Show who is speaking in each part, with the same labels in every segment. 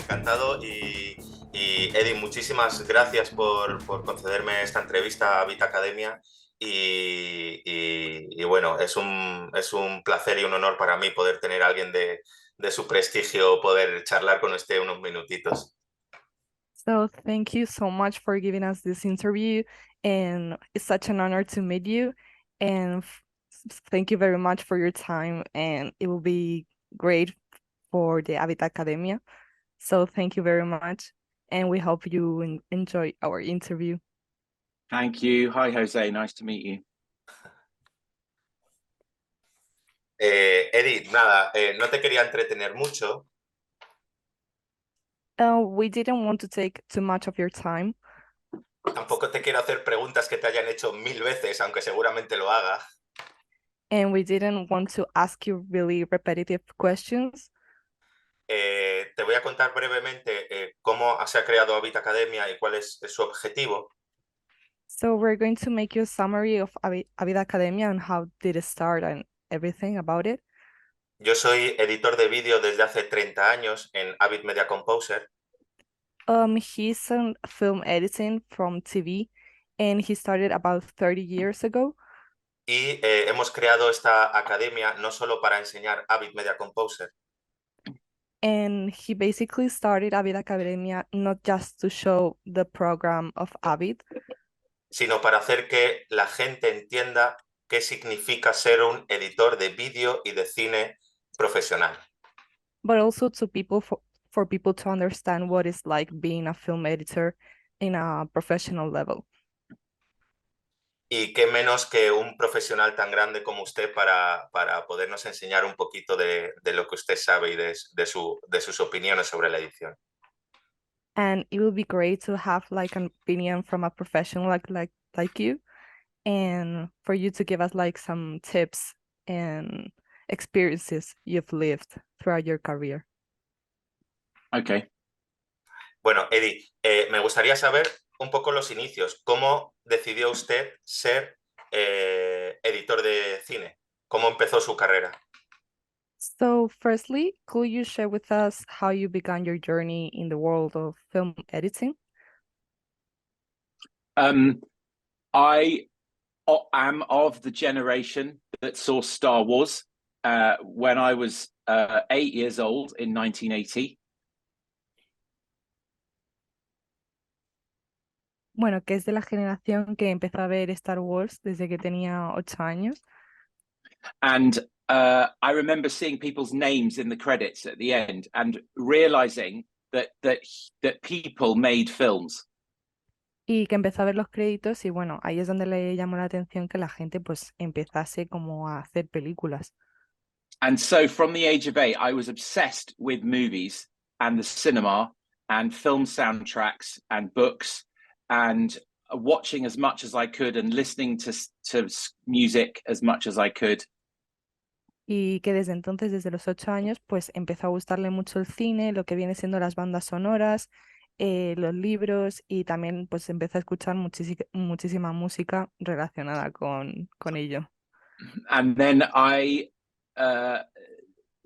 Speaker 1: encantado y Eddie, muchísimas gracias por concederme esta entrevista a Bit Academia y bueno, es un placer y un honor para mí poder tener a alguien de su prestigio, poder charlar con usted unos minutitos.
Speaker 2: So thank you so much for giving us this interview, and it's such an honor to meet you. And thank you very much for your time, and it will be great for the Habit Academia. So thank you very much, and we hope you enjoy our interview.
Speaker 3: Thank you. Hi, Jose. Nice to meet you.
Speaker 1: Eddie, nada, no te quería entretener mucho.
Speaker 2: We didn't want to take too much of your time.
Speaker 1: Tampoco te quiero hacer preguntas que te hayan hecho 1000 veces, aunque seguramente lo haga.
Speaker 2: And we didn't want to ask you really repetitive questions.
Speaker 1: Te voy a contar brevemente cómo se ha creado Habit Academia y cuál es su objetivo.
Speaker 2: So we're going to make you a summary of Habit Academia and how did it start and everything about it.
Speaker 1: Yo soy editor de vídeo desde hace 30 años en Avid Media Composer.
Speaker 2: He's in film editing from TV, and he started about 30 years ago.
Speaker 1: Y hemos creado esta academia no solo para enseñar Avid Media Composer,
Speaker 2: And he basically started Habit Academia not just to show the program of Habit,
Speaker 1: sino para hacer que la gente entienda qué significa ser un editor de vídeo y de cine profesional.
Speaker 2: but also to people for people to understand what it's like being a film editor in a professional level.
Speaker 1: Y qué menos que un profesional tan grande como usted para podernos enseñar un poquito de lo que usted sabe y de sus opiniones sobre la edición.
Speaker 2: And it will be great to have like an opinion from a professional like you, and for you to give us like some tips and experiences you've lived throughout your career.
Speaker 3: Okay.
Speaker 1: Bueno, Eddie, me gustaría saber un poco los inicios. ¿Cómo decidió usted ser editor de cine? ¿Cómo empezó su carrera?
Speaker 2: So firstly, could you share with us how you began your journey in the world of film editing?
Speaker 3: I am of the generation that saw Star Wars when I was 8 years old in 1980.
Speaker 2: Bueno, que es de la generación que empezó a ver Star Wars desde que tenía 8 años.
Speaker 3: And I remember seeing people's names in the credits at the end and realizing that people made films.
Speaker 2: Y que empezó a ver los créditos y bueno, ahí es donde le llamó la atención que la gente pues empezase como a hacer películas.
Speaker 3: And so from the age of 8, I was obsessed with movies and the cinema and film soundtracks and books and watching as much as I could and listening to music as much as I could.
Speaker 2: Y que desde entonces, desde los 8 años, pues empezó a gustarle mucho el cine, lo que viene siendo las bandas sonoras, los libros, y también pues empezó a escuchar muchísima música relacionada con ello.
Speaker 3: And then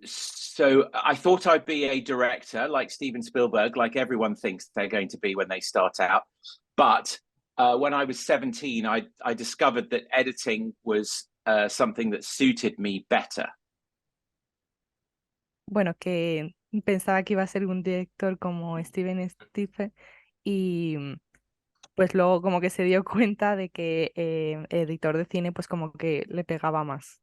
Speaker 3: so I thought I'd be a director like Steven Spielberg, like everyone thinks they're going to be when they start out. But when I was 17, I discovered that editing was something that suited me better.
Speaker 2: Bueno, que pensaba que iba a ser un director como Steven Spielberg y pues luego como que se dio cuenta de que editor de cine pues como que le pegaba más.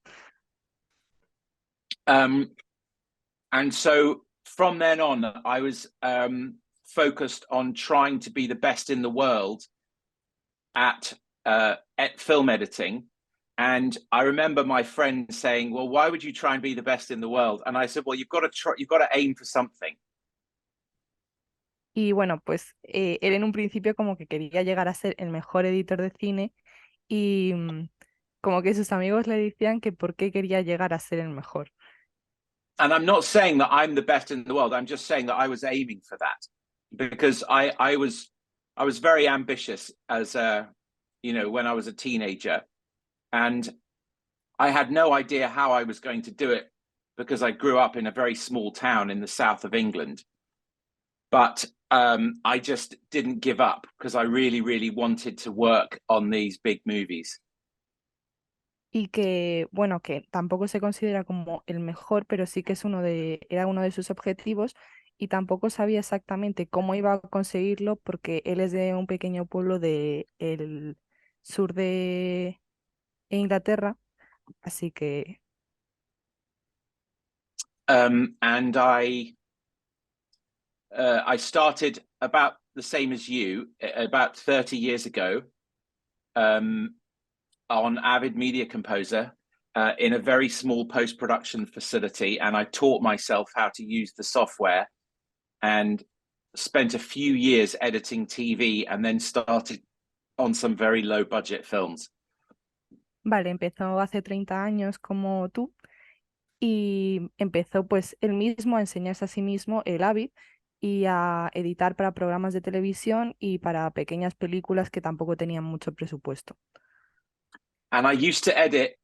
Speaker 3: And so from then on, I was focused on trying to be the best in the world at film editing. And I remember my friend saying, well, why would you try and be the best in the world? And I said, well, you've got to aim for something.
Speaker 2: Y bueno, pues él en un principio como que quería llegar a ser el mejor editor de cine y como que sus amigos le decían que por qué quería llegar a ser el mejor.
Speaker 3: And I'm not saying that I'm the best in the world. I'm just saying that I was aiming for that because I was very ambitious as when I was a teenager, and I had no idea how I was going to do it because I grew up in a very small town in the south of England. but I just didn't give up because I really, really wanted to work on these big movies.
Speaker 2: Y que, bueno, que tampoco se considera como el mejor, pero sí que era uno de sus objetivos y tampoco sabía exactamente cómo iba a conseguirlo porque él es de un pequeño pueblo del sur de Inglaterra, así que
Speaker 3: And I started about the same as you, about 30 years ago, on Avid Media Composer in a very small post-production facility, and I taught myself how to use the software and spent a few years editing TV and then started on some very low budget films.
Speaker 2: vale, empezó hace 30 años como tú y empezó pues él mismo a enseñarse a sí mismo el Avid y a editar para programas de televisión y para pequeñas películas que tampoco tenían mucho presupuesto.
Speaker 3: And I used to edit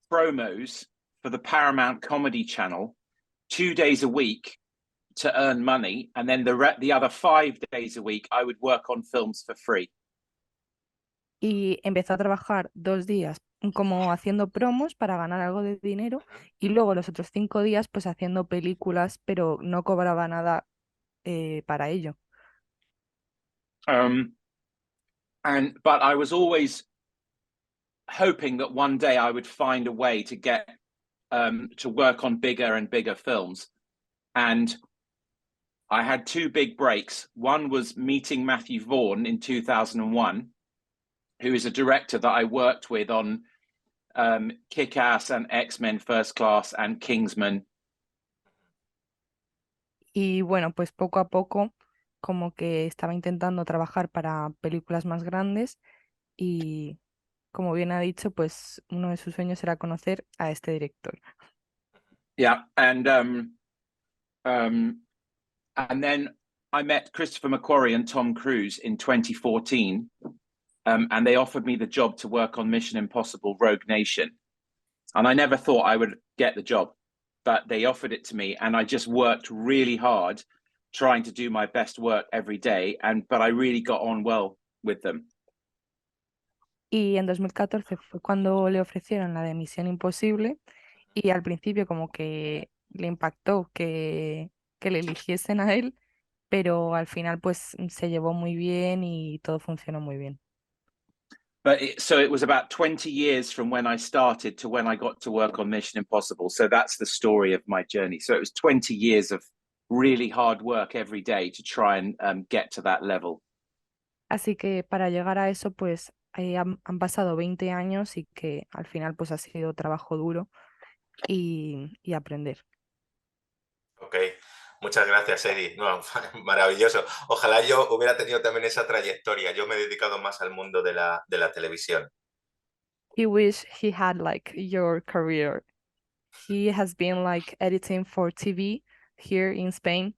Speaker 3: promos for the Paramount Comedy Channel 2 days a week to earn money, and then the other 5 days a week I would work on films for free.
Speaker 2: Y empezó a trabajar 2 días como haciendo promos para ganar algo de dinero y luego los otros 5 días pues haciendo películas, pero no cobraba nada para ello.
Speaker 3: But I was always hoping that one day I would find a way to get to work on bigger and bigger films. And I had 2 big breaks. One was meeting Matthew Vaughn in 2001, who is a director that I worked with on Kick-Ass and X-Men First Class and Kingsman.
Speaker 2: Y bueno, pues poco a poco como que estaba intentando trabajar para películas más grandes y como bien ha dicho, pues uno de sus sueños era conocer a este director.
Speaker 3: Yeah, and then I met Christopher McQuarrie and Tom Cruise in 2014, and they offered me the job to work on Mission Impossible Rogue Nation. And I never thought I would get the job, but they offered it to me, and I just worked really hard trying to do my best work every day, but I really got on well with them.
Speaker 2: Y en 2014 fue cuando le ofrecieron la de Misión Imposible y al principio como que le impactó que le eligiesen a él, pero al final pues se llevó muy bien y todo funcionó muy bien.
Speaker 3: So it was about 20 years from when I started to when I got to work on Mission Impossible. So that's the story of my journey. So it was 20 years of really hard work every day to try and get to that level.
Speaker 2: Así que para llegar a eso pues han pasado 20 años y que al final pues ha sido trabajo duro y aprender.
Speaker 1: Ok, muchas gracias, Eddie. No, maravilloso. Ojalá yo hubiera tenido también esa trayectoria. Yo me he dedicado más al mundo de la televisión.
Speaker 2: He wish he had like your career. He has been like editing for TV here in Spain.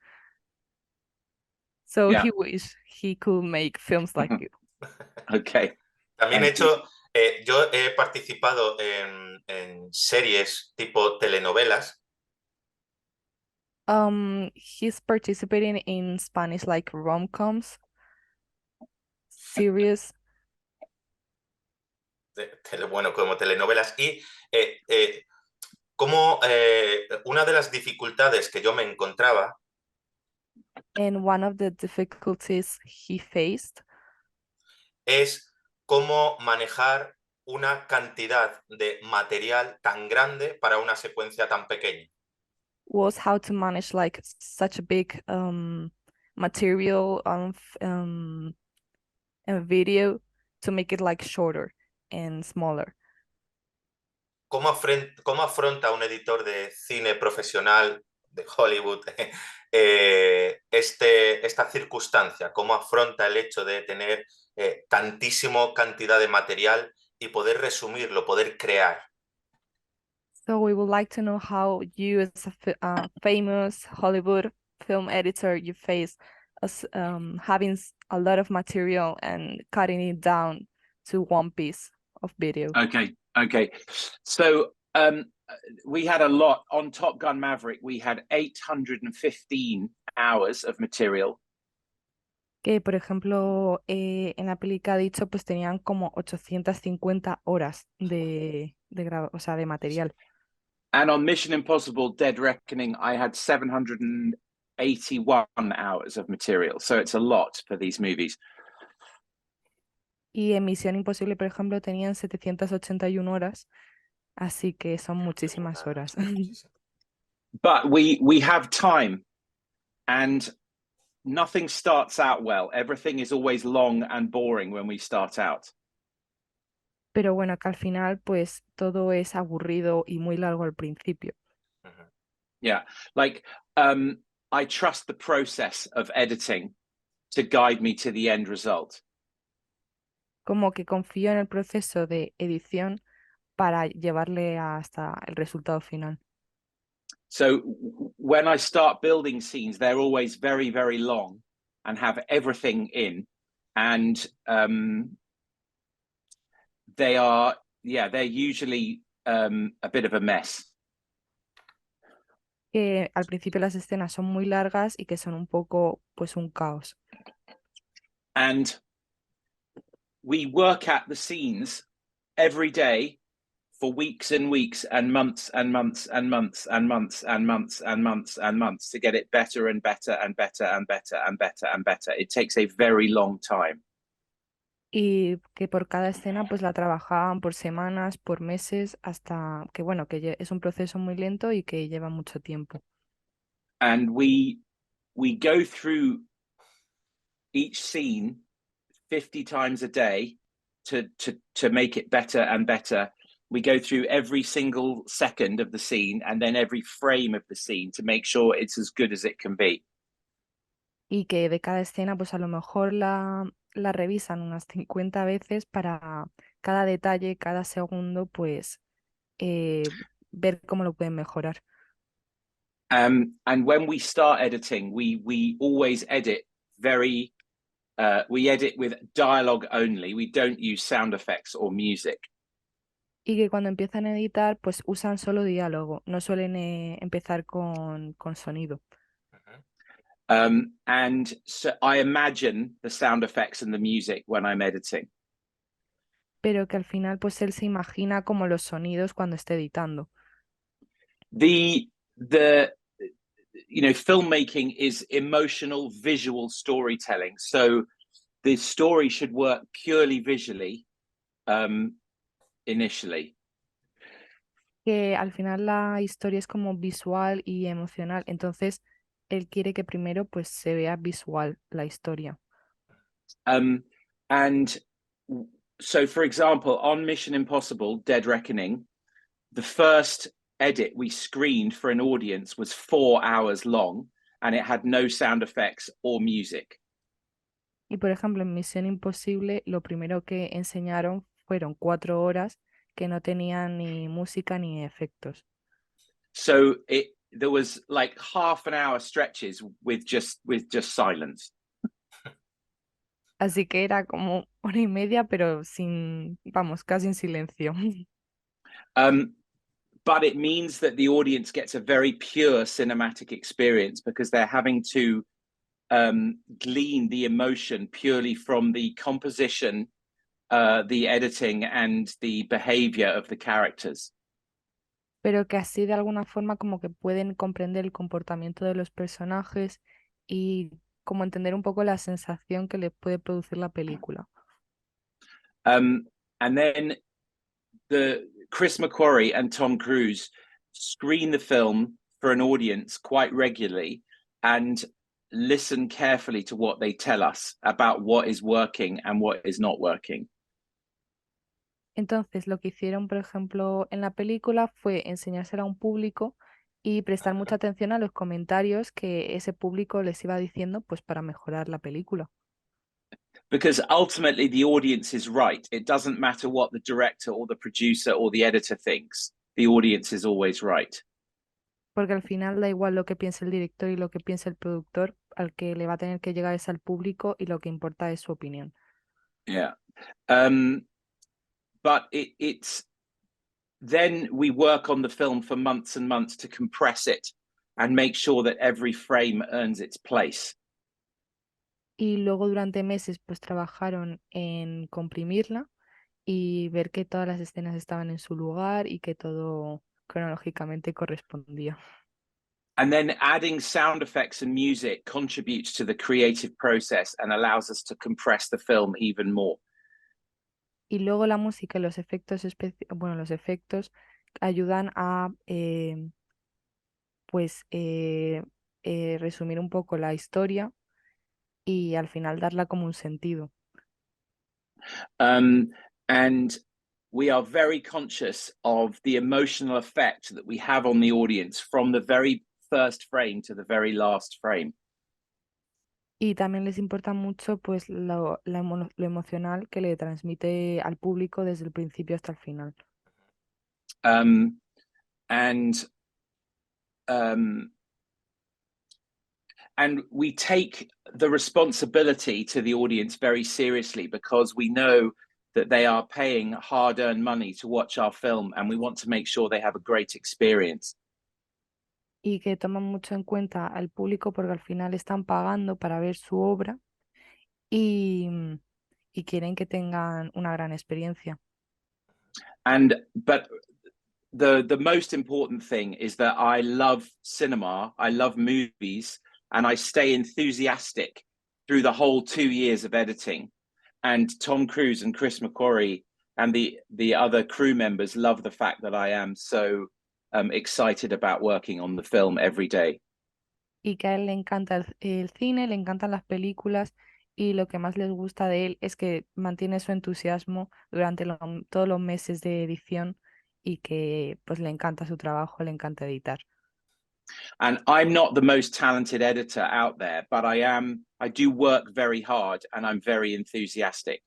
Speaker 2: So
Speaker 3: Yeah.
Speaker 2: he wish he could make films like you.
Speaker 3: Okay.
Speaker 1: También
Speaker 3: Thank you.
Speaker 1: yo he participado en series tipo telenovelas.
Speaker 2: He's participating in Spanish like rom-coms, series.
Speaker 1: Bueno, como telenovelas. Y como una de las dificultades que yo me encontraba
Speaker 2: And one of the difficulties he faced
Speaker 1: es cómo manejar una cantidad de material tan grande para una secuencia tan pequeña.
Speaker 2: was how to manage like such a big material a video to make it like shorter and smaller.
Speaker 1: ¿Cómo afronta un editor de cine profesional de Hollywood esta circunstancia? ¿Cómo afronta el hecho de tener tantísima cantidad de material y poder resumirlo, poder crear?
Speaker 2: So we would like to know how you, as a famous Hollywood film editor, you face as having a lot of material and cutting it down to one piece of video.
Speaker 3: Okay. So We had a lot on Top Gun Maverick. We had 815 hours of material.
Speaker 2: Que, por ejemplo, en la peli que ha dicho, pues tenían como 850 horas o sea, de material.
Speaker 3: And on Mission Impossible Dead Reckoning, I had 781 hours of material. So it's a lot for these movies.
Speaker 2: Y en Misión Imposible, por ejemplo, tenían 781 horas, así que son muchísimas horas.
Speaker 3: But we have time, and nothing starts out well. Everything is always long and boring when we start out.
Speaker 2: Pero bueno, que al final, pues todo es aburrido y muy largo al principio.
Speaker 3: Yeah, like I trust the process of editing to guide me to the end result.
Speaker 2: Como que confío en el proceso de edición para llevarle hasta el resultado final.
Speaker 3: So when I start building scenes, they're always very, very long and have everything in. And they're usually a bit of a mess.
Speaker 2: Que al principio las escenas son muy largas y que son un poco, pues, un caos.
Speaker 3: And we work at the scenes every day for weeks and weeks and months and months and months and months and months and months and months to get it better and better and better and better and better and better. It takes a very long time.
Speaker 2: Y que por cada escena pues la trabajaban por semanas, por meses, hasta que bueno, que es un proceso muy lento y que lleva mucho tiempo.
Speaker 3: And we go through each scene 50 times a day to make it better and better. We go through every single second of the scene and then every frame of the scene to make sure it's as good as it can be.
Speaker 2: Y que de cada escena pues a lo mejor la revisan unas 50 veces para cada detalle, cada segundo, pues ver cómo lo pueden mejorar.
Speaker 3: And when we start editing, we always edit we edit with dialogue only. We don't use sound effects or music.
Speaker 2: Y que cuando empiezan a editar, pues usan solo diálogo, no suelen empezar con sonido.
Speaker 3: And so I imagine the sound effects and the music when I'm editing.
Speaker 2: Pero que al final pues él se imagina como los sonidos cuando esté editando.
Speaker 3: The filmmaking is emotional visual storytelling. So the story should work purely visually initially.
Speaker 2: Que al final la historia es como visual y emocional, entonces él quiere que primero pues se vea visual la historia.
Speaker 3: And so, for example, on Mission Impossible Dead Reckoning, the first edit we screened for an audience was 4 hours long and it had no sound effects or music.
Speaker 2: Y por ejemplo, en Misión Imposible, lo primero que enseñaron fueron 4 horas que no tenían ni música ni efectos.
Speaker 3: So there was like half an hour stretches with just silence.
Speaker 2: Así que era como 1 hora y media, pero sin, vamos, casi en silencio.
Speaker 3: But it means that the audience gets a very pure cinematic experience because they're having to glean the emotion purely from the composition, the editing, and the behavior of the characters.
Speaker 2: Pero que así de alguna forma como que pueden comprender el comportamiento de los personajes y como entender un poco la sensación que les puede producir la película.
Speaker 3: And then Chris McQuarrie and Tom Cruise screen the film for an audience quite regularly and listen carefully to what they tell us about what is working and what is not working.
Speaker 2: Entonces, lo que hicieron, por ejemplo, en la película fue enseñársela a un público y prestar mucha atención a los comentarios que ese público les iba diciendo, pues para mejorar la película.
Speaker 3: Because ultimately the audience is right. It doesn't matter what the director or the producer or the editor thinks. The audience is always right.
Speaker 2: Porque al final da igual lo que piense el director y lo que piense el productor, al que le va a tener que llegar es al público y lo que importa es su opinión.
Speaker 3: Yeah. But it's then we work on the film for months and months to compress it and make sure that every frame earns its place.
Speaker 2: Y luego durante meses pues trabajaron en comprimirla y ver que todas las escenas estaban en su lugar y que todo cronológicamente correspondía.
Speaker 3: And then adding sound effects and music contributes to the creative process and allows us to compress the film even more.
Speaker 2: Y luego la música y los efectos los efectos ayudan a resumir un poco la historia y al final darla como un sentido.
Speaker 3: And we are very conscious of the emotional effect that we have on the audience from the very first frame to the very last frame.
Speaker 2: Y también les importa mucho pues lo emocional que le transmite al público desde el principio hasta el final.
Speaker 3: And we take the responsibility to the audience very seriously because we know that they are paying hard-earned money to watch our film and we want to make sure they have a great experience.
Speaker 2: Y que toman mucho en cuenta al público porque al final están pagando para ver su obra y quieren que tengan una gran experiencia.
Speaker 3: But the most important thing is that I love cinema, I love movies, and I stay enthusiastic through the whole 2 years of editing. And Tom Cruise and Chris McQuarrie and the other crew members love the fact that I am so excited about working on the film every day.
Speaker 2: Y que a él le encanta el cine, le encantan las películas y lo que más les gusta de él es que mantiene su entusiasmo durante todos los meses de edición y que pues le encanta su trabajo, le encanta editar.
Speaker 3: And I'm not the most talented editor out there, but I do work very hard and I'm very enthusiastic.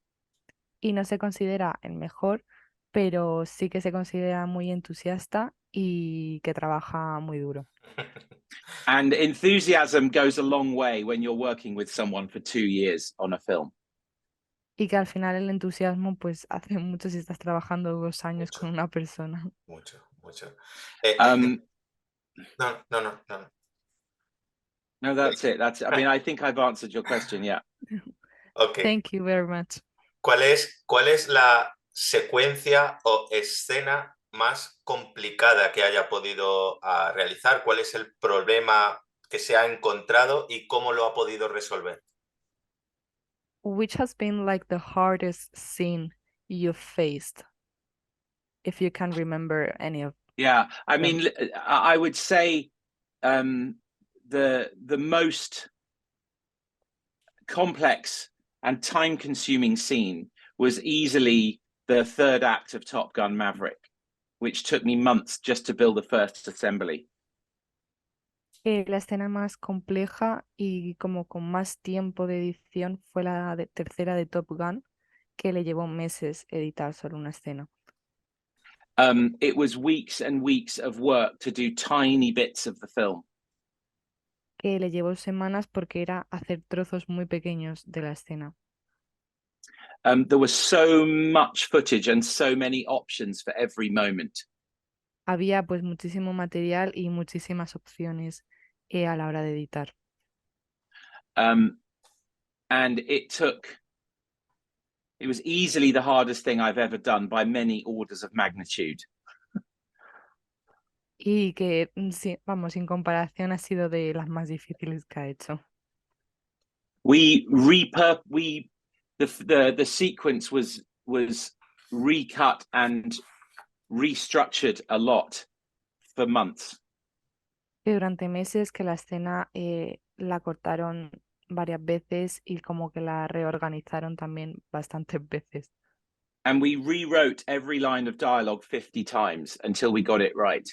Speaker 2: Y no se considera el mejor, pero sí que se considera muy entusiasta y que trabaja muy duro.
Speaker 3: And enthusiasm goes a long way when you're working with someone for 2 years on a film.
Speaker 2: Y que al final el entusiasmo pues hace mucho si estás trabajando 2 años
Speaker 1: Mucho.
Speaker 2: con una persona.
Speaker 1: Mucho. No.
Speaker 3: No, that's it. I mean, I think I've answered your question, yeah.
Speaker 1: Ok.
Speaker 2: Thank you very much.
Speaker 1: ¿Cuál es la secuencia o escena más complicada que haya podido realizar? ¿Cuál es el problema que se ha encontrado y cómo lo ha podido resolver?
Speaker 2: Which has been like the hardest scene you've faced, if you can remember any of
Speaker 3: Yeah, I
Speaker 2: them?
Speaker 3: mean, I would say the most complex and time-consuming scene was easily the third act of Top Gun Maverick, which took me months just to build the first assembly.
Speaker 2: La escena más compleja y como con más tiempo de edición fue la tercera de Top Gun, que le llevó meses editar solo una escena.
Speaker 3: It was weeks and weeks of work to do tiny bits of the film.
Speaker 2: Que le llevó semanas porque era hacer trozos muy pequeños de la escena.
Speaker 3: There was so much footage and so many options for every moment.
Speaker 2: Había pues muchísimo material y muchísimas opciones a la hora de editar.
Speaker 3: And it was easily the hardest thing I've ever done by many orders of magnitude.
Speaker 2: Y que, sí, vamos, sin comparación ha sido de las más difíciles que ha hecho.
Speaker 3: The sequence was recut and restructured a lot for months.
Speaker 2: Que durante meses que la escena la cortaron varias veces y como que la reorganizaron también bastantes veces.
Speaker 3: And we rewrote every line of dialogue 50 times until we got it right.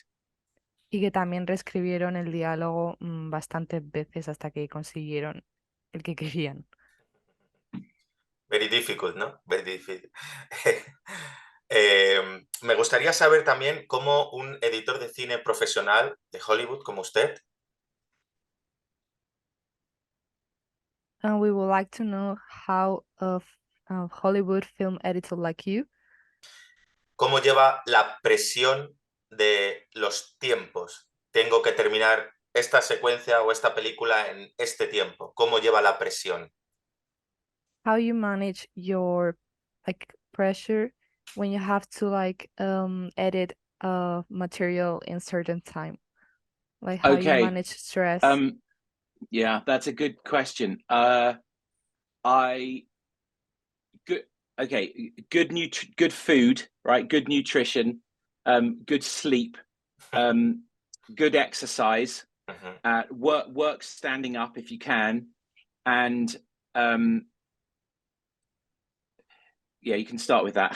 Speaker 2: Y que también reescribieron el diálogo bastantes veces hasta que consiguieron el que querían.
Speaker 1: Very difficult, ¿no? Very difficult. Me gustaría saber también cómo un editor de cine profesional de Hollywood como usted.
Speaker 2: And we would like to know how a Hollywood film editor like you
Speaker 1: ¿Cómo lleva la presión de los tiempos? Tengo que terminar esta secuencia o esta película en este tiempo. ¿Cómo lleva la presión?
Speaker 2: How you manage your like pressure when you have to like edit material in certain time? Like how you
Speaker 3: Okay.
Speaker 2: manage stress?
Speaker 3: Yeah, that's a good question. Good food, right? Good nutrition, good sleep, good exercise, work standing up if you can, and yeah, you can start with that.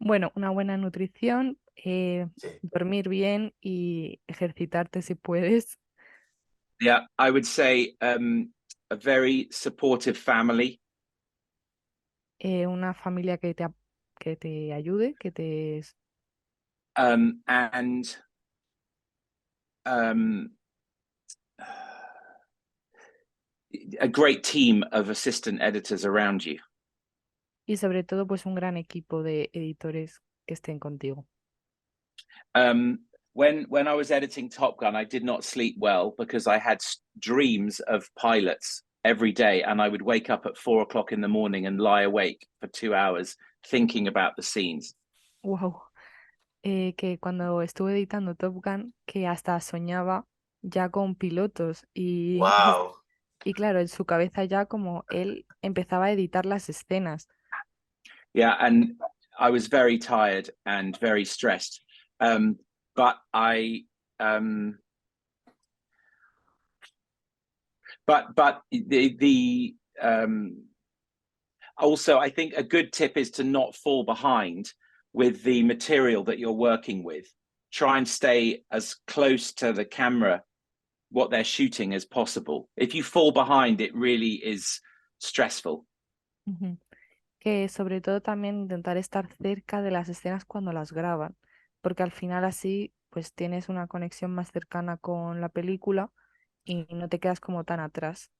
Speaker 2: Bueno, una buena nutrición,
Speaker 1: Sí.
Speaker 2: dormir bien y ejercitarte si puedes.
Speaker 3: Yeah, I would say a very supportive family.
Speaker 2: Una familia que te ayude, que te...
Speaker 3: And a great team of assistant editors around you.
Speaker 2: Y sobre todo, pues un gran equipo de editores que estén contigo.
Speaker 3: When I was editing Top Gun, I did not sleep well because I had dreams of pilots every day, and I would wake up at 4 o'clock in the morning and lie awake for 2 hours thinking about the scenes.
Speaker 2: Wow. Que cuando estuve editando Top Gun, que hasta soñaba ya con pilotos
Speaker 1: ¡Wow!
Speaker 2: y claro, en su cabeza ya como él empezaba a editar las escenas.
Speaker 3: Yeah, and I was very tired and very stressed. But also, I think a good tip is to not fall behind with the material that you're working with. Try and stay as close to the camera, what they're shooting, as possible. If you fall behind, it really is stressful.
Speaker 2: Que sobre todo también intentar estar cerca de las escenas cuando las graban, porque al final así pues tienes una conexión más cercana con la película y no te quedas como tan atrás.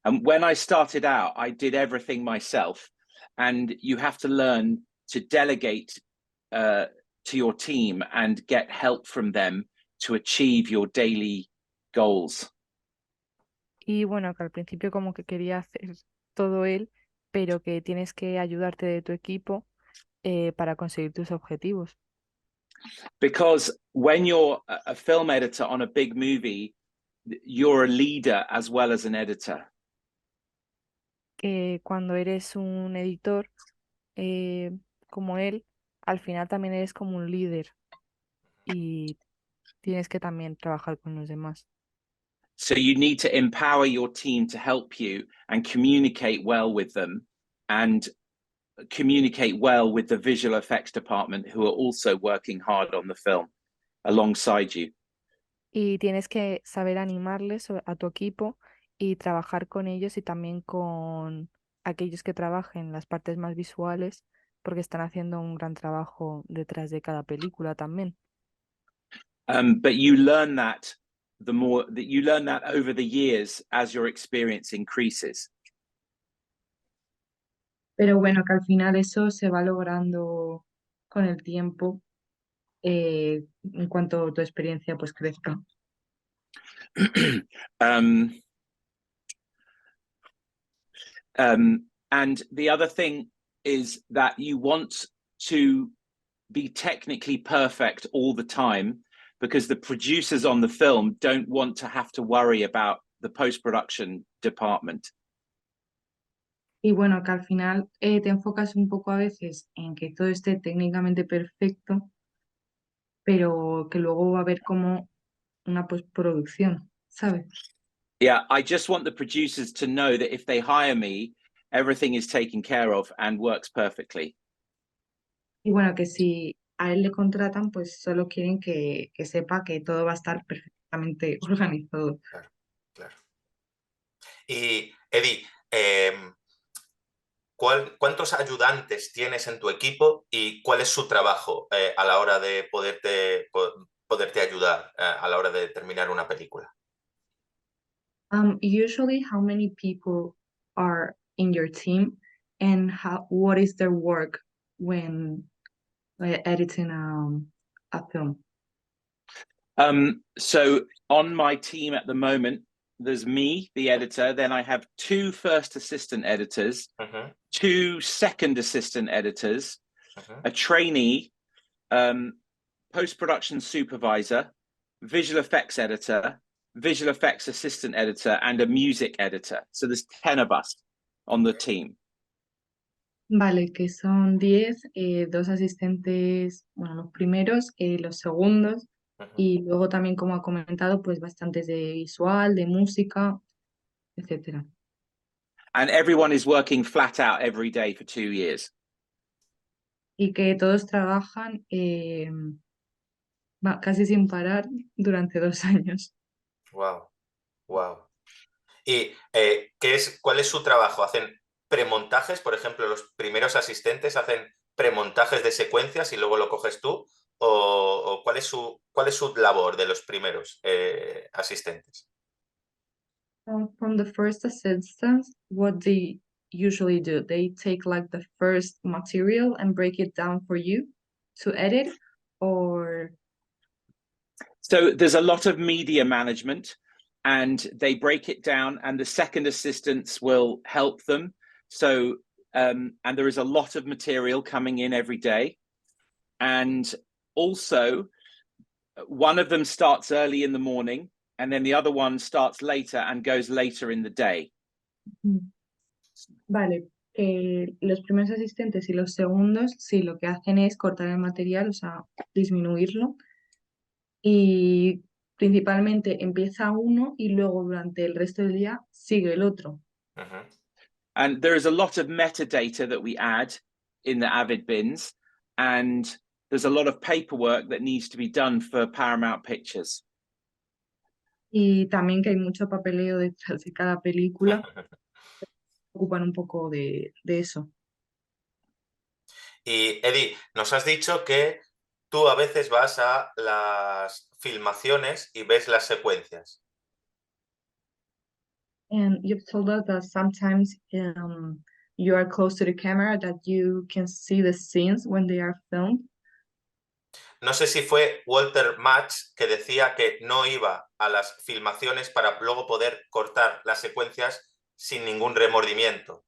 Speaker 3: And when I started out, I did everything myself, and you have to learn to delegate to your team and get help from them to achieve your daily goals.
Speaker 2: Y bueno, que al principio como que quería hacer todo él, pero que tienes que ayudarte de tu equipo para conseguir tus objetivos.
Speaker 3: Because when you're a film editor on a big movie, you're a leader as well as an editor.
Speaker 2: Que cuando eres un editor como él, al final también eres como un líder y tienes que también trabajar con los demás.
Speaker 3: So you need to empower your team to help you and communicate well with them, and communicate well with the visual effects department, who are also working hard on the film alongside you.
Speaker 2: Y tienes que saber animarles a tu equipo y trabajar con ellos y también con aquellos que trabajen las partes más visuales, porque están haciendo un gran trabajo detrás de cada película también.
Speaker 3: But you learn that over the years as your experience increases.
Speaker 2: Pero bueno, que al final eso se va logrando con el tiempo en cuanto tu experiencia pues crezca.
Speaker 3: And the other thing is that you want to be technically perfect all the time, because the producers on the film don't want to have to worry about the post-production department.
Speaker 2: Y bueno, que al final te enfocas un poco a veces en que todo esté técnicamente perfecto, pero que luego va a haber como una postproducción, ¿sabes?
Speaker 3: Yeah, I just want the producers to know that if they hire me, everything is taken care of and works perfectly.
Speaker 2: Y bueno, que si a él le contratan, pues solo quieren que sepa que todo va a estar perfectamente organizado.
Speaker 1: Claro, claro. Y, Eddie, ¿cuántos ayudantes tienes en tu equipo y cuál es su trabajo a la hora de poderte ayudar a la hora de terminar una película?
Speaker 2: Usually, how many people are in your team
Speaker 4: and what is their work when editing a film?
Speaker 3: So on my team at the moment, there's me, the editor, then I have 2 first assistant editors, 2 second assistant editors, a trainee, post-production supervisor, visual effects editor, visual effects assistant editor, and a music editor. So there's 10 of us on the team.
Speaker 4: Vale, que son 10, 2 asistentes, bueno, los primeros, los segundos, y luego también, como ha comentado, pues bastantes de visual, de música, etcétera.
Speaker 3: And everyone is working flat out every day for 2 years.
Speaker 4: Y que todos trabajan casi sin parar durante 2 años.
Speaker 1: Wow, wow. ¿Y cuál es su trabajo? ¿Hacen premontajes? Por ejemplo, los primeros asistentes hacen premontajes de secuencias y luego lo coges tú. ¿O cuál es su labor de los primeros asistentes?
Speaker 4: From the first assistants, what they usually do, they take like the first material and break it down for you to edit, or
Speaker 3: So there's a lot of media management, and they break it down, and the second assistants will help them. So and there is a lot of material coming in every day, and also one of them starts early in the morning, and then the other one starts later and goes later in the day.
Speaker 4: Vale, los primeros asistentes y los segundos, sí, lo que hacen es cortar el material, o sea, disminuirlo, y principalmente empieza uno y luego durante el resto del día sigue el otro.
Speaker 3: And there is a lot of metadata that we add in the Avid bins, and there's a lot of paperwork that needs to be done for Paramount Pictures.
Speaker 4: Y también que hay mucho papeleo detrás de cada película, ocupan un poco de eso.
Speaker 1: Y Eddie, nos has dicho que tú a veces vas a las filmaciones y ves las secuencias.
Speaker 4: And you've told us that sometimes you are close to the camera, that you can see the scenes when they are filmed.
Speaker 1: No sé si fue Walter Match que decía que no iba a las filmaciones para luego poder cortar las secuencias sin ningún remordimiento.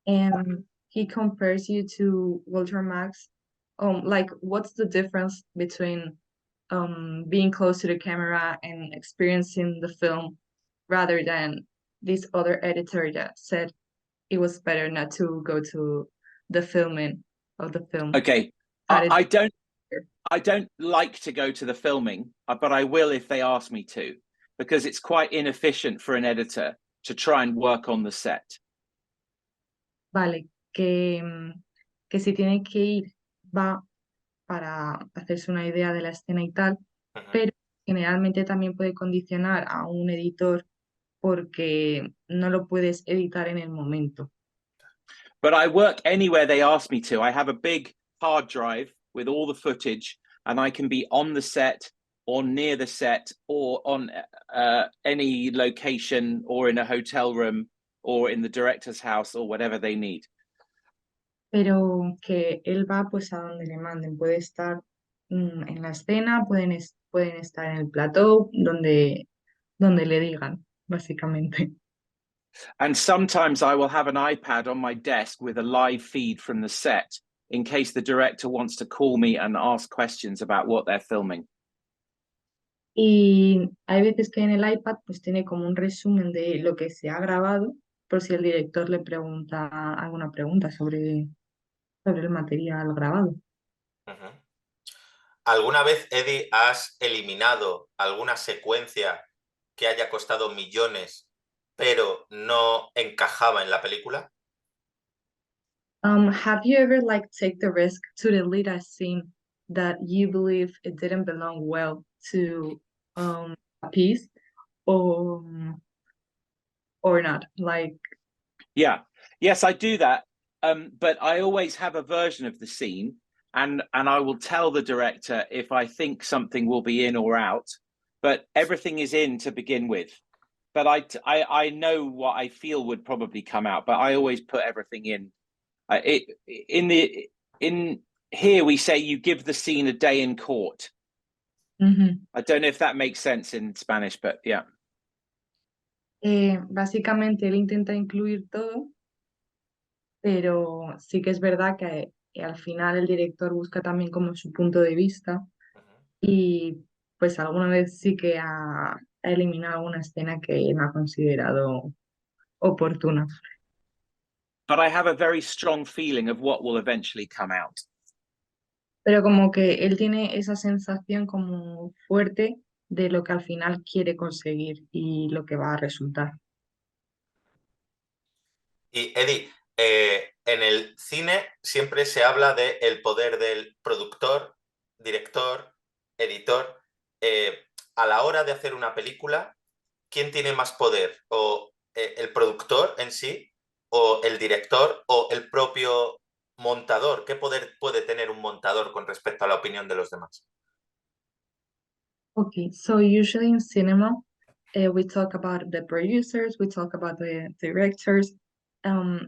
Speaker 4: And he compares you to Walter Max. Like, what's the difference between being close to the camera and experiencing the film rather than this other editor that said it was better not to go to the filming of the film?
Speaker 3: Okay, I don't like to go to the filming, but I will if they ask me to, because it's quite inefficient for an editor to try and work on the set.
Speaker 4: Vale, que si tiene que ir, va para hacerse una idea de la escena y tal, pero generalmente también puede condicionar a un editor porque no lo puedes editar en el momento.
Speaker 3: But I work anywhere they ask me to. I have a big hard drive with all the footage, and I can be on the set or near the set or on any location or in a hotel room or in the director's house or whatever they need.
Speaker 4: Pero que él va pues a donde le manden. Puede estar en la escena, pueden estar en el plató, donde le digan, básicamente.
Speaker 3: And sometimes I will have an iPad on my desk with a live feed from the set in case the director wants to call me and ask questions about what they're filming.
Speaker 4: Y hay veces que en el iPad pues tiene como un resumen de lo que se ha grabado, por si el director le pregunta alguna pregunta sobre el material grabado.
Speaker 1: ¿Alguna vez, Eddie, has eliminado alguna secuencia que haya costado millones, pero no encajaba en la película?
Speaker 4: Have you ever take the risk to delete a scene that you believe it didn't belong well to a piece, or not?
Speaker 3: Yes, I do that. But I always have a version of the scene, and I will tell the director if I think something will be in or out. But everything is in to begin with. but I know what I feel would probably come out, but I always put everything in. In here we say you give the scene a day in court. I don't know if that makes sense in Spanish, but yeah.
Speaker 4: Básicamente él intenta incluir todo, pero sí que es verdad que al final el director busca también como su punto de vista y pues alguna vez sí que ha eliminado alguna escena que no ha considerado oportuna.
Speaker 3: But I have a very strong feeling of what will eventually come out.
Speaker 4: Pero como que él tiene esa sensación como fuerte de lo que al final quiere conseguir y lo que va a resultar.
Speaker 1: Y Eddie, en el cine siempre se habla del poder del productor, director, editor. A la hora de hacer una película, ¿quién tiene más poder? ¿O el productor en sí? ¿O el director? ¿O el propio montador? ¿Qué poder puede tener un montador con respecto a la opinión de los demás?
Speaker 4: Okay, so usually in cinema, we talk about the producers, we talk about the directors.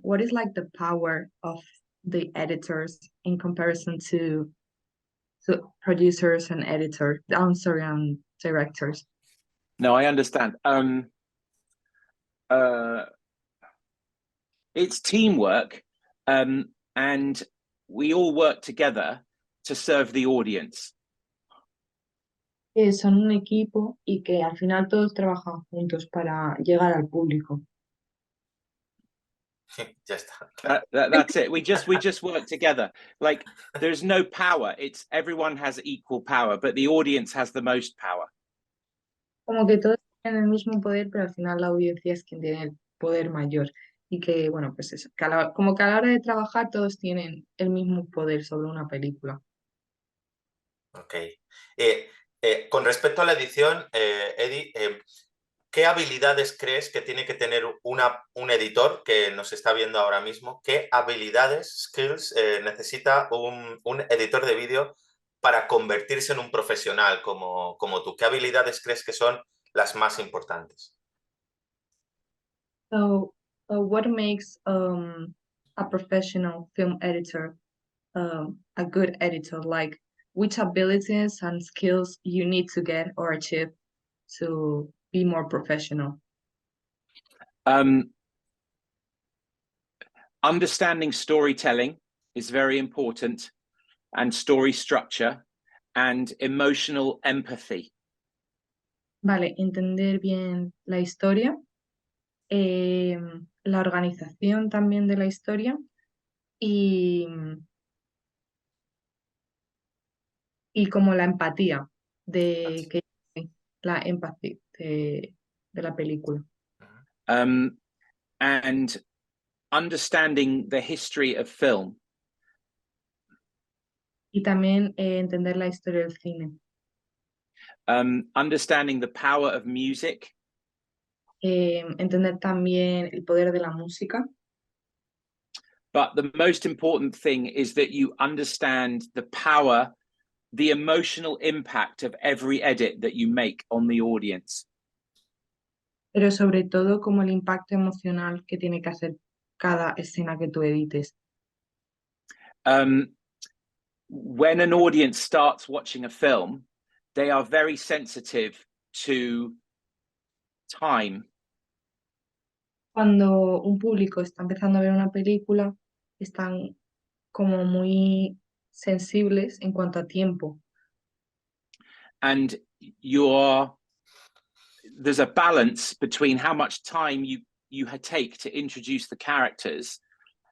Speaker 4: What is like the power of the editors in comparison to producers and editors? I'm sorry, directors.
Speaker 3: No, I understand. It's teamwork, and we all work together to serve the audience.
Speaker 4: Son un equipo y que al final todos trabajan juntos para llegar al público.
Speaker 1: Ya está.
Speaker 3: That's it. We just work together. Like there's no power. It's everyone has equal power, but the audience has the most power.
Speaker 4: Como que todos tienen el mismo poder, pero al final la audiencia es quien tiene el poder mayor. Y que, bueno, pues eso, como que a la hora de trabajar todos tienen el mismo poder sobre una película.
Speaker 1: Ok. Con respecto a la edición, Eddie, ¿qué habilidades crees que tiene que tener un editor que nos está viendo ahora mismo? ¿Qué habilidades, skills, necesita un editor de vídeo para convertirse en un profesional como tú? ¿Qué habilidades crees que son las más importantes?
Speaker 4: So, what makes a professional film editor a good editor? Like, which abilities and skills you need to get or achieve to be more professional?
Speaker 3: Understanding storytelling is very important, and story structure and emotional empathy.
Speaker 4: Vale, entender bien la historia, la organización también de la historia y como la empatía la empatía de la película.
Speaker 3: And understanding the history of film.
Speaker 4: Y también entender la historia del cine.
Speaker 3: Understanding the power of music.
Speaker 4: Entender también el poder de la música.
Speaker 3: But the most important thing is that you understand the power, the emotional impact of every edit that you make on the audience.
Speaker 4: Pero sobre todo como el impacto emocional que tiene que hacer cada escena que tú edites.
Speaker 3: When an audience starts watching a film, they are very sensitive to time.
Speaker 4: Cuando un público está empezando a ver una película, están como muy sensibles en cuanto a tiempo.
Speaker 3: And there's a balance between how much time you take to introduce the characters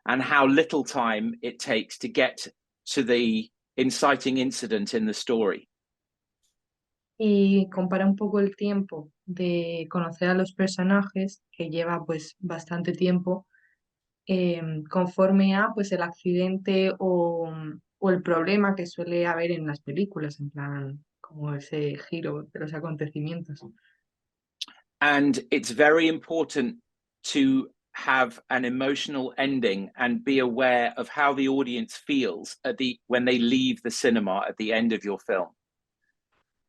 Speaker 3: and how little time it takes to get to the inciting incident in the story.
Speaker 4: Y compara un poco el tiempo de conocer a los personajes, que lleva pues bastante tiempo, conforme a pues el accidente o el problema que suele haber en las películas, en plan, como ese giro de los acontecimientos.
Speaker 3: And it's very important to have an emotional ending and be aware of how the audience feels when they leave the cinema at the end of your film.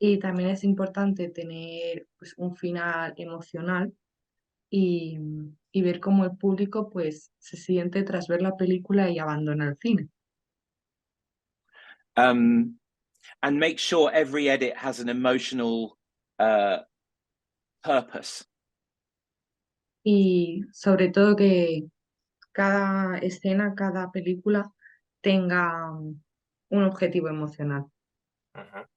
Speaker 4: Y también es importante tener pues, un final emocional y ver cómo el público pues se siente tras ver la película y abandona el cine.
Speaker 3: And make sure every edit has an emotional purpose.
Speaker 4: Y sobre todo que cada escena, cada película tenga un objetivo emocional.
Speaker 1: Uh-huh.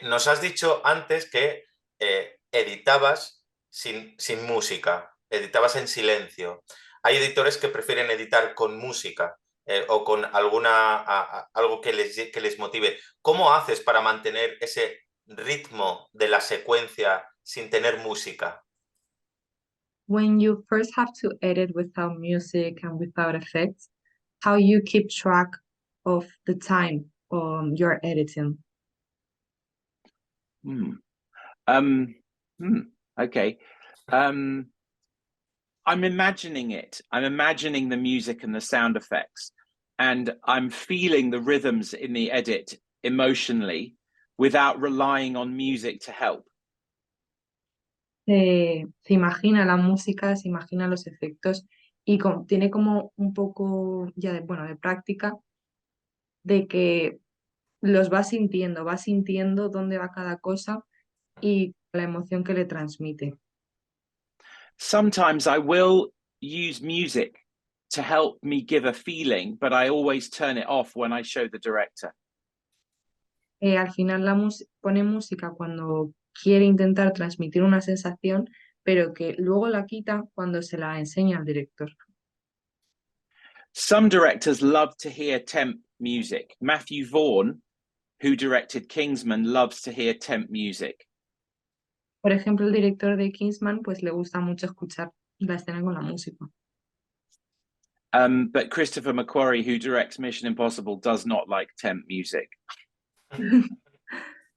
Speaker 1: Nos has dicho antes que editabas sin música, editabas en silencio. Hay editores que prefieren editar con música o con algo que les motive. ¿Cómo haces para mantener ese ritmo de la secuencia sin tener música?
Speaker 4: When you first have to edit without music and without effects, how you keep track of the time you're editing?
Speaker 3: Okay. I'm imagining it. I'm imagining the music and the sound effects, and I'm feeling the rhythms in the edit emotionally without relying on music to help.
Speaker 4: Se imagina la música, se imagina los efectos y tiene como un poco ya de, bueno, de práctica de que los va sintiendo dónde va cada cosa y la emoción que le transmite.
Speaker 3: Sometimes I will use music to help me give a feeling, but I always turn it off when I show the director.
Speaker 4: Al final pone música cuando quiere intentar transmitir una sensación, pero que luego la quita cuando se la enseña al director.
Speaker 3: Some directors love to hear temp music. Matthew Vaughn, who directed Kingsman, loves to hear temp music.
Speaker 4: Por ejemplo, el director de Kingsman, pues le gusta mucho escuchar la escena con la música.
Speaker 3: But Christopher McQuarrie, who directs Mission Impossible, does not like temp music.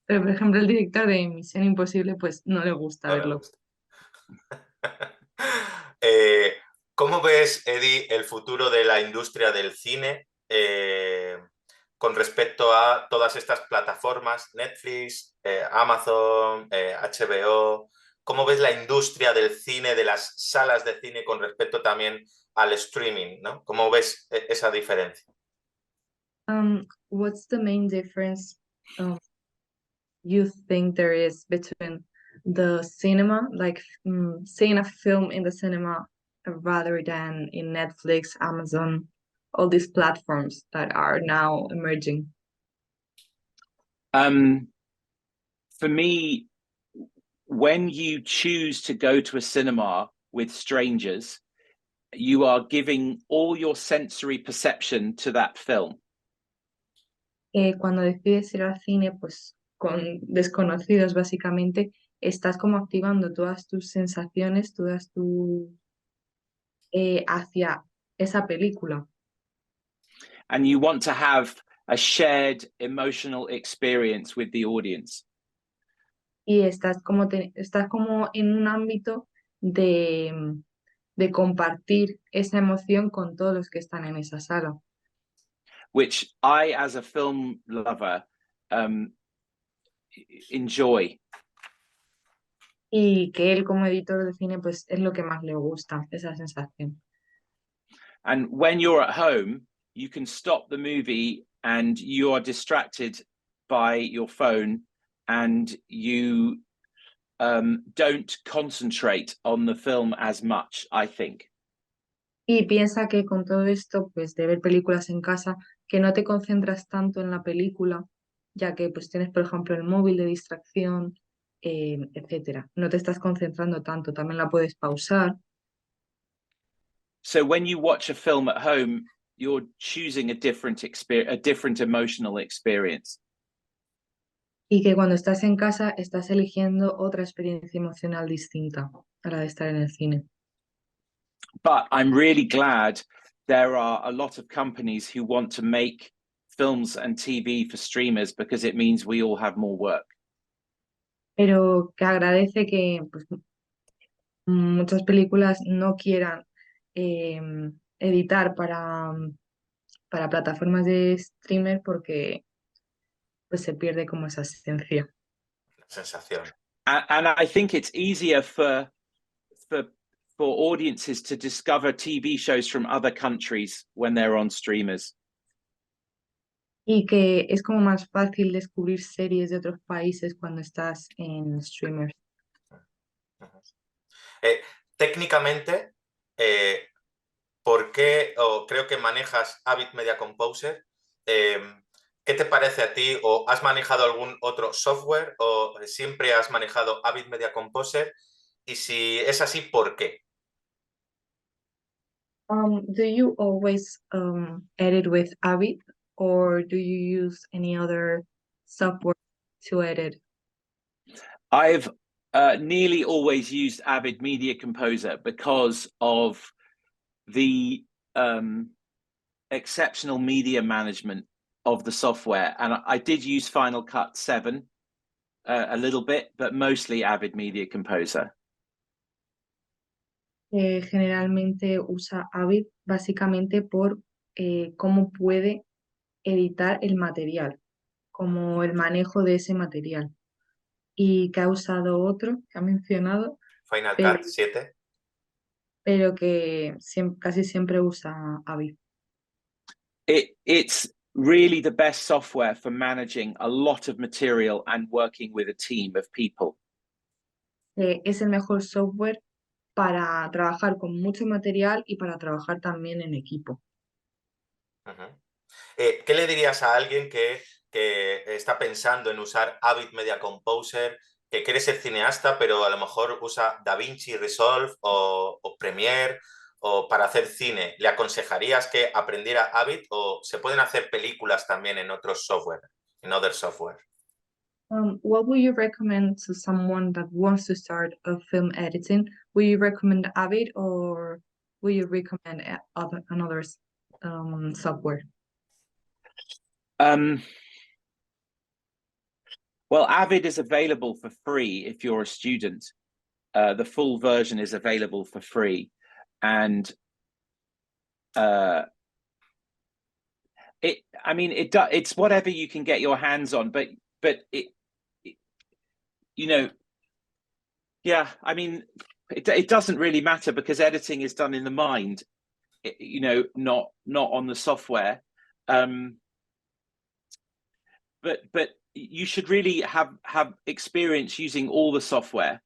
Speaker 4: Pero, por ejemplo, el director de Misión Imposible, pues no le gusta
Speaker 1: No le
Speaker 4: verlo.
Speaker 1: gusta. ¿Cómo ves, Eddie, el futuro de la industria del cine con respecto a todas estas plataformas, Netflix, Amazon, HBO? ¿Cómo ves la industria del cine, de las salas de cine con respecto también al streaming, ¿no? ¿Cómo ves esa diferencia?
Speaker 4: What's the main difference you think there is between the cinema, like seeing a film in the cinema rather than in Netflix, Amazon, all these platforms that are now emerging?
Speaker 3: For me, when you choose to go to a cinema with strangers, you are giving all your sensory perception to that film.
Speaker 4: Cuando decides ir al cine, pues con desconocidos básicamente, estás como activando todas tus sensaciones, todas tus hacia esa película.
Speaker 3: And you want to have a shared emotional experience with the audience.
Speaker 4: Y estás como en un ámbito de compartir esa emoción con todos los que están en esa sala.
Speaker 3: Which I, as a film lover, enjoy.
Speaker 4: Y que él como editor de cine pues es lo que más le gusta, esa sensación.
Speaker 3: And when you're at home, you can stop the movie and you are distracted by your phone and you don't concentrate on the film as much, I think.
Speaker 4: Y piensa que con todo esto, pues de ver películas en casa, que no te concentras tanto en la película, ya que pues tienes, por ejemplo, el móvil de distracción, etcétera. No te estás concentrando tanto, también la puedes pausar.
Speaker 3: So when you watch a film at home, you're choosing a different experience, a different emotional experience.
Speaker 4: Y que cuando estás en casa, estás eligiendo otra experiencia emocional distinta a la de estar en el cine.
Speaker 3: But I'm really glad there are a lot of companies who want to make films and TV for streamers because it means we all have more work.
Speaker 4: Pero que agradece que pues, muchas películas no quieran editar para plataformas de streamer porque pues se pierde como esa esencia.
Speaker 1: Sensación.
Speaker 3: And I think it's easier for for audiences to discover TV shows from other countries when they're on streamers.
Speaker 4: Y que es como más fácil descubrir series de otros países cuando estás en streamers.
Speaker 1: Técnicamente, ¿por qué, o creo que manejas Avid Media Composer? ¿Qué te parece a ti? ¿O has manejado algún otro software? ¿O siempre has manejado Avid Media Composer? Y si es así, ¿por qué?
Speaker 4: Do you always edit with Avid, or do you use any other software to edit?
Speaker 3: I've nearly always used Avid Media Composer because of the exceptional media management of the software. And I did use Final Cut 7 a little bit, but mostly Avid Media Composer.
Speaker 4: Generalmente usa Avid básicamente por cómo puede editar el material, como el manejo de ese material. Y que ha usado otro, que ha mencionado,
Speaker 1: Final
Speaker 4: pero,
Speaker 1: Cut 7.
Speaker 4: pero que casi siempre usa Avid.
Speaker 3: It's really the best software for managing a lot of material and working with a team of people.
Speaker 4: Es el mejor software para trabajar con mucho material y para trabajar también en equipo.
Speaker 1: ¿Qué le dirías a alguien que está pensando en usar Avid Media Composer, que quiere ser cineasta, pero a lo mejor usa DaVinci Resolve o Premiere o para hacer cine? ¿Le aconsejarías que aprendiera Avid o se pueden hacer películas también en otros software, en other software?
Speaker 4: What would you recommend to someone that wants to start a film editing? Would you recommend Avid or would you recommend another software?
Speaker 3: Well, Avid is available for free if you're a student. The full version is available for free. And it's whatever you can get your hands on, but it it doesn't really matter because editing is done in the mind, not on the software. But you should really have experience using all the software.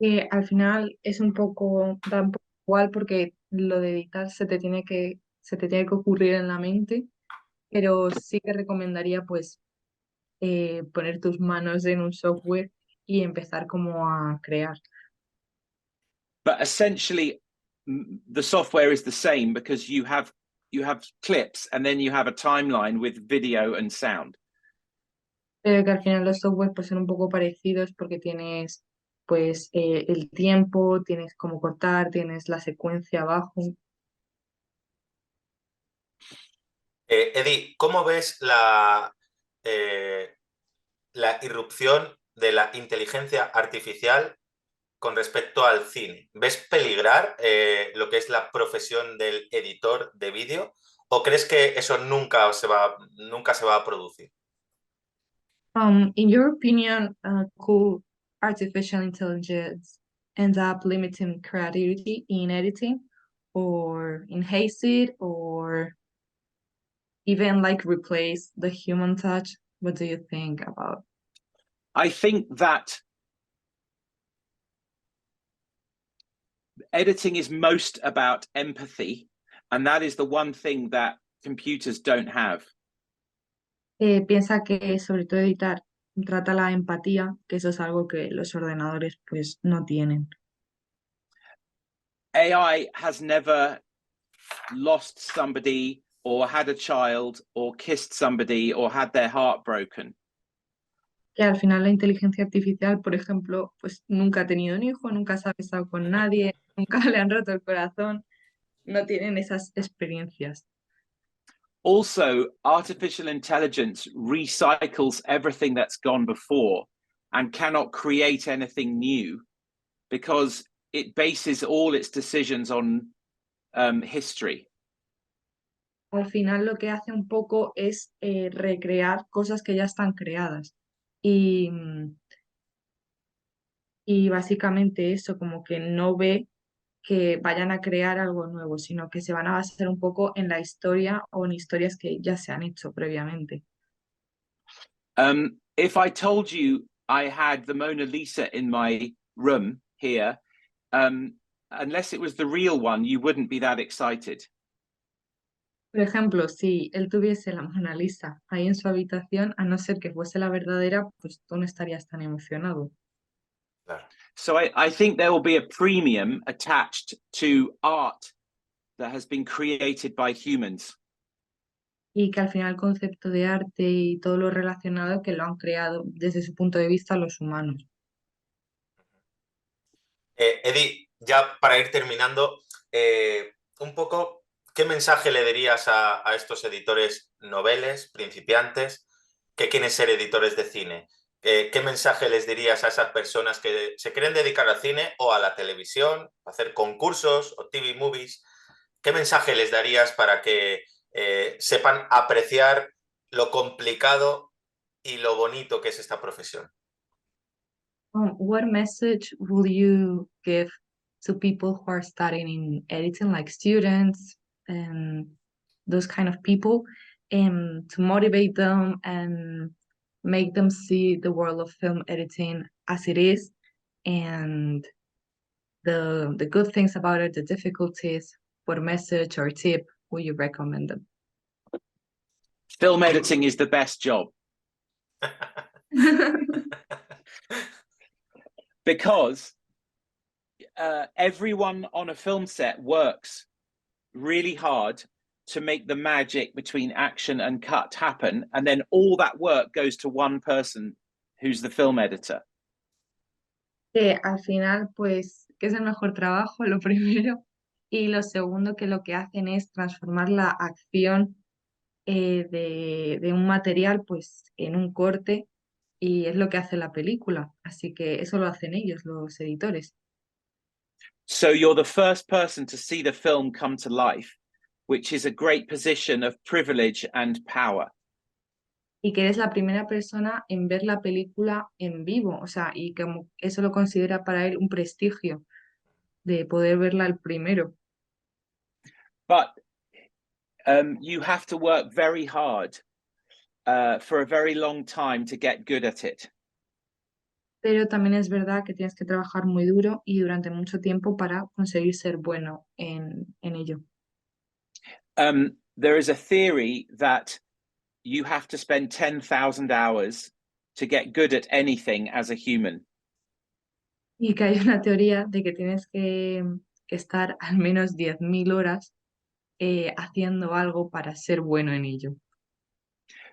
Speaker 4: Al final es da un poco igual porque lo de editar se te tiene que ocurrir en la mente, pero sí que recomendaría pues poner tus manos en un software y empezar como a crear.
Speaker 3: But essentially, the software is the same because you have clips and then you have a timeline with video and sound.
Speaker 4: Pero que al final los softwares pues son un poco parecidos porque tienes pues el tiempo, tienes cómo cortar, tienes la secuencia abajo.
Speaker 1: Eddie, ¿cómo ves la irrupción de la inteligencia artificial con respecto al cine? ¿Ves peligrar lo que es la profesión del editor de vídeo o crees que eso nunca se va a producir?
Speaker 4: In your opinion, could artificial intelligence end up limiting creativity in editing or enhance it or even like replace the human touch? What do you think about?
Speaker 3: I think that editing is most about empathy, and that is the one thing that computers don't have.
Speaker 4: Piensa que sobre todo editar trata la empatía, que eso es algo que los ordenadores pues no tienen.
Speaker 3: AI has never lost somebody or had a child or kissed somebody or had their heart broken.
Speaker 4: Que al final la inteligencia artificial, por ejemplo, pues nunca ha tenido un hijo, nunca se ha besado con nadie, nunca le han roto el corazón, no tienen esas experiencias.
Speaker 3: Also, artificial intelligence recycles everything that's gone before and cannot create anything new because it bases all its decisions on history.
Speaker 4: Al final lo que hace un poco es recrear cosas que ya están creadas y y básicamente eso, como que no ve que vayan a crear algo nuevo, sino que se van a basar un poco en la historia o en historias que ya se han hecho previamente.
Speaker 3: If I told you I had the Mona Lisa in my room here, unless it was the real one, you wouldn't be that excited.
Speaker 4: Por ejemplo, si él tuviese la Mona Lisa ahí en su habitación, a no ser que fuese la verdadera, pues tú no estarías tan emocionado.
Speaker 1: Claro.
Speaker 3: So I think there will be a premium attached to art that has been created by humans.
Speaker 4: Y que al final el concepto de arte y todo lo relacionado que lo han creado desde su punto de vista los humanos.
Speaker 1: Edi, ya para ir terminando, un poco, ¿qué mensaje le dirías a estos editores noveles, principiantes, que quieren ser editores de cine? ¿Qué mensaje les dirías a esas personas que se quieren dedicar al cine o a la televisión, hacer concursos o TV movies? ¿Qué mensaje les darías para que sepan apreciar lo complicado y lo bonito que es esta profesión?
Speaker 4: What message will you give to people who are studying in editing, like students and those kind of people, to motivate them and make them see the world of film editing as it is, and the good things about it, the difficulties? What message or tip will you recommend them?
Speaker 3: Film editing is the best job. Because everyone on a film set works really hard to make the magic between action and cut happen, and then all that work goes to one person who's the film editor.
Speaker 4: Que al final, pues, que es el mejor trabajo, lo primero, y lo segundo, que lo que hacen es transformar la acción de un material, pues, en un corte, y es lo que hace la película, así que eso lo hacen ellos, los editores.
Speaker 3: So you're the first person to see the film come to life, which is a great position of privilege and power.
Speaker 4: Y que eres la primera persona en ver la película en vivo, o sea, y como eso lo considera para él un prestigio de poder verla el primero.
Speaker 3: But you have to work very hard for a very long time to get good at it.
Speaker 4: Pero también es verdad que tienes que trabajar muy duro y durante mucho tiempo para conseguir ser bueno en ello.
Speaker 3: There is a theory that you have to spend 10,000 hours to get good at anything as a human.
Speaker 4: Y que hay una teoría de que tienes que estar al menos 10.000 horas haciendo algo para ser bueno en ello.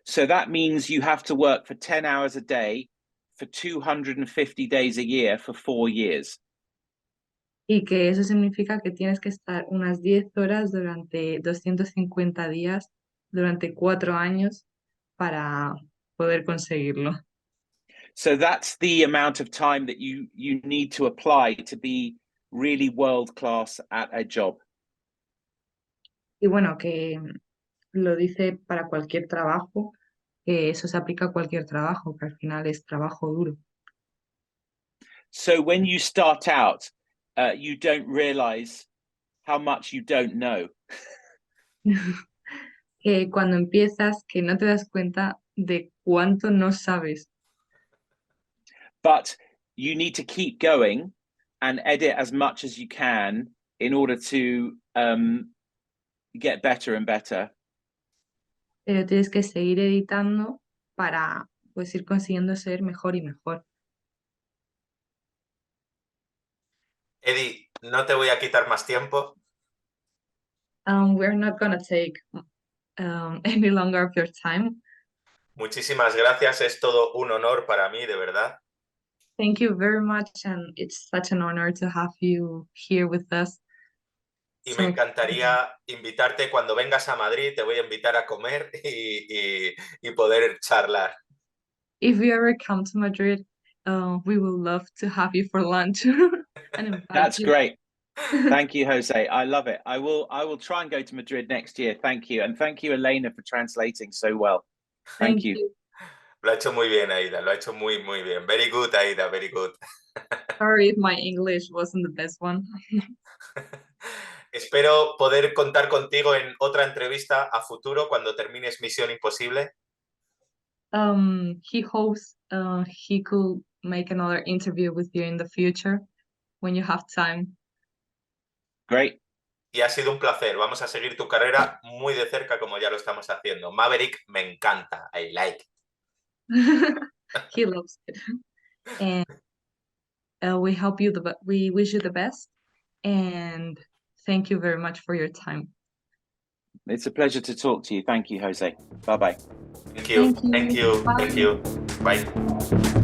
Speaker 3: So that means you have to work for 10 hours a day for 250 days a year for 4 years.
Speaker 4: Y que eso significa que tienes que estar unas 10 horas durante 250 días, durante 4 años, para poder conseguirlo.
Speaker 3: So that's the amount of time that you need to apply to be really world class at a job.
Speaker 4: Y bueno, que lo dice para cualquier trabajo, que eso se aplica a cualquier trabajo, que al final es trabajo duro.
Speaker 3: So when you start out, you don't realize how much you don't know.
Speaker 4: Que cuando empiezas, que no te das cuenta de cuánto no sabes.
Speaker 3: But you need to keep going and edit as much as you can in order to get better and better.
Speaker 4: Pero tienes que seguir editando para pues ir consiguiendo ser mejor y mejor.
Speaker 1: Edi, no te voy a quitar más tiempo.
Speaker 4: We're not gonna take any longer of your time.
Speaker 1: Muchísimas gracias, es todo un honor para mí, de verdad.
Speaker 4: Thank you very much, and it's such an honor to have you here with us.
Speaker 1: Y me encantaría invitarte cuando vengas a Madrid, te voy a invitar a comer y poder charlar.
Speaker 4: If you ever come to Madrid, we will love to have you for lunch. And invite
Speaker 3: That's
Speaker 4: you.
Speaker 3: great. Thank you, Jose. I love it. I will try and go to Madrid next year. Thank you. And thank you, Elena, for translating so well. Thank you.
Speaker 1: Lo ha hecho muy bien, Aida. Lo ha hecho muy, muy bien. Very good, Aida. Very good.
Speaker 4: Sorry if my English wasn't the best one.
Speaker 1: Espero poder contar contigo en otra entrevista a futuro cuando termines Misión Imposible.
Speaker 4: He hopes he could make another interview with you in the future when you have time.
Speaker 3: Great.
Speaker 1: Y ha sido un placer. Vamos a seguir tu carrera muy de cerca como ya lo estamos haciendo. Maverick me encanta. I like.
Speaker 4: He loves it. And we wish you the best. And thank you very much for your time.
Speaker 3: It's a pleasure to talk to you. Thank you, Jose. Bye-bye.
Speaker 1: Thank you.
Speaker 4: Thank you.
Speaker 1: Thank you.
Speaker 4: Bye.
Speaker 1: Thank you. Bye.